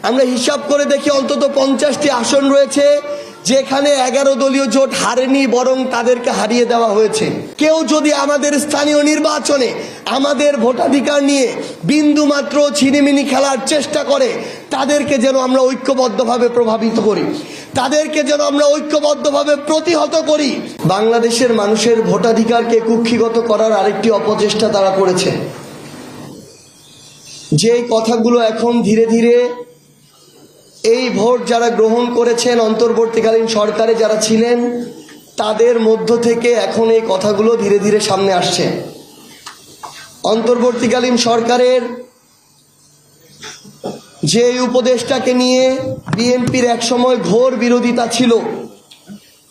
আমরা হিসাব করে দেখি অন্তত 50টি আসন রয়েছে যেখানে 11 দলীয় জোট হারেনি, বরং তাদেরকে হারিয়ে দেওয়া হয়েছে। কেউ যদি আমাদের স্থানীয় নির্বাচনে আমাদের ভোটাধিকার নিয়ে বিন্দু মাত্র ছিনিমিনি খেলার চেষ্টা করে, তাদেরকে যেন আমরা ঐক্যবদ্ধভাবে প্রভাবিত করি, তাদেরকে যেন আমরা ঐক্যবদ্ধভাবে প্রতিহত করি। বাংলাদেশের মানুষের ভোটাধিকারকে কুক্ষিগত করার আরেকটি অপচেষ্টা তারা করেছে। যে কথাগুলো এখন ধীরে ধীরে এই ভোট যারা গ্রহণ করেছেন, অন্তর্বর্তীকালীন সরকারে যারা ছিলেন, তাদের মধ্য থেকে এখন এই কথাগুলো ধীরে ধীরে সামনে আসছে। অন্তর্বর্তীকালীন সরকারের যে উপদেষ্টাকে নিয়ে বিএনপির একসময় ঘোর বিরোধিতা ছিল,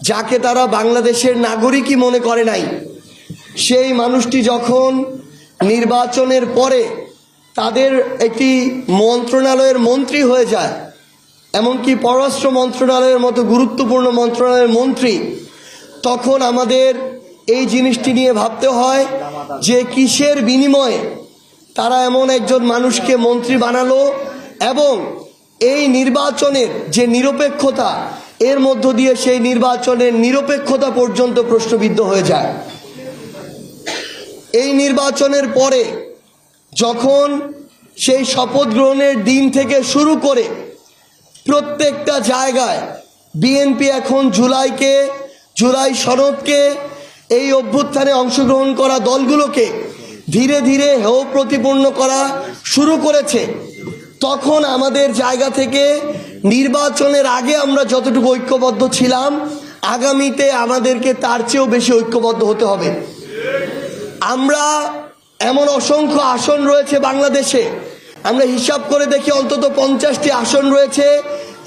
যাকে তারা বাংলাদেশের নাগরিকই মনে করে নাই, সেই মানুষটি যখন নির্বাচনের পরে তাদের একটি মন্ত্রণালয়ের মন্ত্রী হয়ে যায়, এমনকি পররাষ্ট্র মন্ত্রণালয়ের মতো গুরুত্বপূর্ণ মন্ত্রণালয়ের মন্ত্রী, তখন আমাদের এই জিনিসটি নিয়ে ভাবতে হয় যে কিসের বিনিময়ে তারা এমন একজন মানুষকে মন্ত্রী বানালো, এবং এই নির্বাচনের যে নিরপেক্ষতা, এর মধ্য দিয়ে সেই নির্বাচনের নিরপেক্ষতা পর্যন্ত প্রশ্নবিদ্ধ হয়ে যায়। এই নির্বাচনের পরে যখন সেই শপথ গ্রহণের দিন থেকে শুরু করে প্রত্যেকটা জায়গায় বিএনপি এখন জুলাই সনদকে, এই অভ্যুত্থানে অংশগ্রহণ করা দলগুলোকে ধীরে ধীরে হেয় প্রতিপন্ন করা শুরু করেছে, তখন আমাদের জায়গা থেকে নির্বাচনের আগে আমরা যতটুকু ঐক্যবদ্ধ ছিলাম, আগামীতে আমাদেরকে তার চেয়েও বেশি ঐক্যবদ্ধ হতে হবে। আমরা এমন অসংখ্য আসন রয়েছে বাংলাদেশে, আমরা হিসাব করে দেখি অন্তত 50টি আসন রয়েছে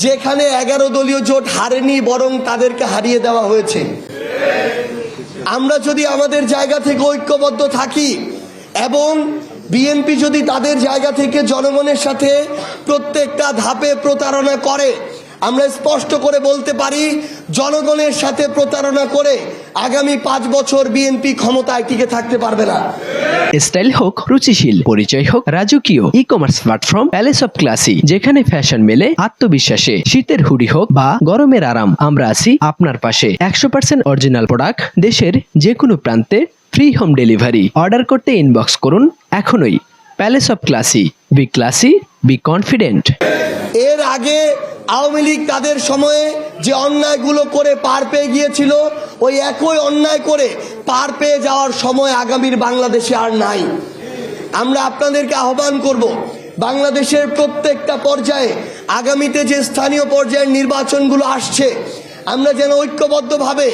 যেখানে 11 দলীয় জোট হারেনি, বরং তাদেরকে হারিয়ে দেওয়া হয়েছে। আমরা যদি আমাদের জায়গা থেকে ঐক্যবদ্ধ থাকি এবং বিএনপি যদি তাদের জায়গা থেকে জনগণের সাথে প্রত্যেকটা ধাপে প্রতারণা করে, আমরা স্পষ্ট করে বলতে পারি, জনগণের সাথে প্রতারণা করে আগামী 5 বছর বিএনপি ক্ষমতায় টিকে থাকতে পারবে না। স্টাইল হোক রুচিশীল, পরিচয় হোক রাজকীয়, e commerce platform palace of classy, যেখানে ফ্যাশন মেলে আত্মবিশ্বাসে। শীতের হুডি হোক বা গরমের আরাম, আমরা আছি আপনার পাশে। 100% অরিজিনাল প্রোডাক্ট, দেশের যে কোনো প্রান্তে ফ্রি হোম ডেলিভারি। অর্ডার করতে ইনবক্স করুন এখনই। Palace of classy, B classy, be confident. এর আগে আওয়ামী লীগ তাদের সময়ে যে অন্যায়গুলো করে পার পেয়ে গিয়েছিল, ওই একই অন্যায় করে পার পেয়ে যাওয়ার সময় আগামীর বাংলাদেশে আর নাই। আমরা আপনাদেরকে আহ্বান করব, বাংলাদেশের প্রত্যেকটা পর্যায়ে আগামীতে যে স্থানীয় পর্যায়ের নির্বাচনগুলো আসছে, আমরা যেন ঐক্যবদ্ধভাবে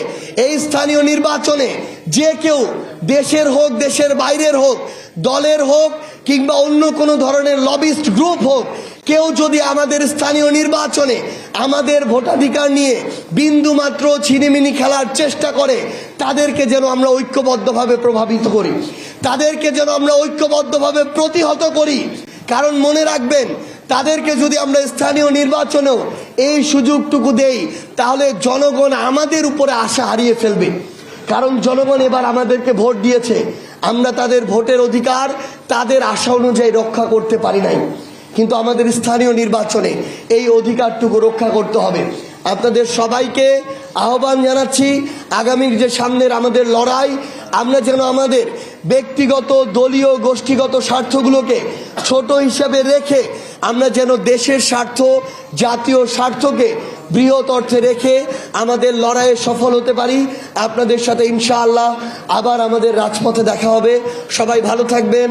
এই স্থানীয় নির্বাচনে যে কেউ, দেশের হোক দেশের বাইরের হোক, দলের হোক কিংবা অন্য কোনো ধরনের লবিস্ট গ্রুপ হোক, কেউ যদি আমাদের স্থানীয় নির্বাচনে আমাদের ভোটাধিকার নিয়ে বিন্দু মাত্র ছিনিমিনি খেলার চেষ্টা করে, তাদেরকে যেন আমরা ঐক্যবদ্ধভাবে প্রভাবিত করি, তাদেরকে যেন আমরা ঐক্যবদ্ধভাবে প্রতিহত করি। কারণ মনে রাখবেন, তাদেরকে যদি আমরা স্থানীয় নির্বাচনেও এই সুযোগটুকু দেই, তাহলে জনগণ আমাদের উপরে আশা হারিয়ে ফেলবে। কারণ জনগণ এবার আমাদেরকে ভোট দিয়েছে, আমরা তাদের ভোটের অধিকার তাদের আশা অনুযায়ী রক্ষা করতে পারি নাই, কিন্তু আমাদের স্থানীয় নির্বাচনে এই অধিকারটুকু রক্ষা করতে হবে। আপনাদের সবাইকে আহ্বান জানাচ্ছি, আগামীর যে সামনের আমাদের লড়াই, আমরা যেন আমাদের ব্যক্তিগত, দলীয়, গোষ্ঠীগত স্বার্থগুলোকে ছোট হিসাবে রেখে আমরা যেন দেশের স্বার্থ, জাতীয় স্বার্থকে বৃহৎ অর্থে রেখে আমাদের লড়াইয়ে সফল হতে পারি। আপনাদের সাথে ইনশাআল্লাহ আবার আমাদের রাজপথে দেখা হবে। সবাই ভালো থাকবেন।